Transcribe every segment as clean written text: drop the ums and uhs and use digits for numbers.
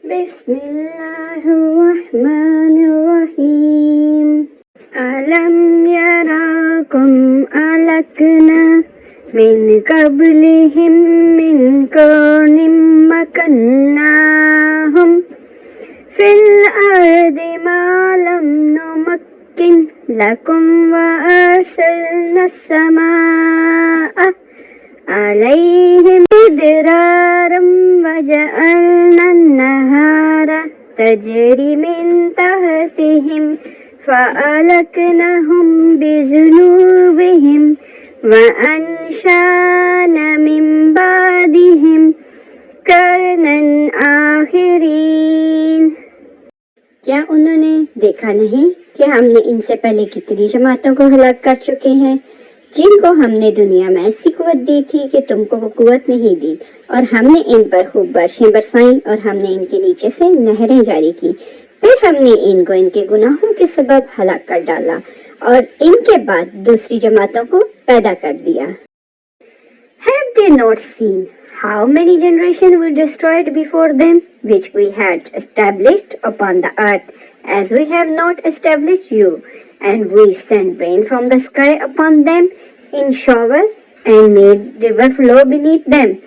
बिस्मिल्लाहिर्रहमानिर्रहीम। अलम यराकुम अलकना मिन कब्लिहिम मिन कर्निम मकन्नाहुम फिल अर्दि मा लम नुमक्किन लकुम व अर्सलना अस्समाअ अलैहिम मिदरारम वजअलना अन्नहारा तजरी मिन तहतिहिम फअलकनहुम बिजुनूबिहिम व अंशाना मिन बादिहिम करनन आखिरीन। क्या उन्होंने देखा नहीं कि हमने इनसे पहले कितनी जमातों को हलाक कर चुके हैं, जिनको हमने दुनिया में ऐसी कुव्वत दी थी कि तुमको वो कुव्वत नहीं दी, और हमने इन पर खूब बारिशें बरसाई और हमने इनके नीचे से नहरें जारी की। फिर हमने इनको इनके गुनाहों के सबब हलाक कर डाला और इनके बाद दूसरी जमातों को पैदा कर दिया। Have they not seen how many generations were destroyed before them, which we had established upon the earth, as we have not established you, and we sent rain from the sky upon them in showers and made river flow beneath them.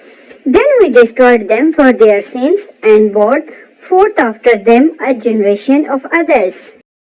Then we destroyed them for their sins and brought forth after them a generation of others.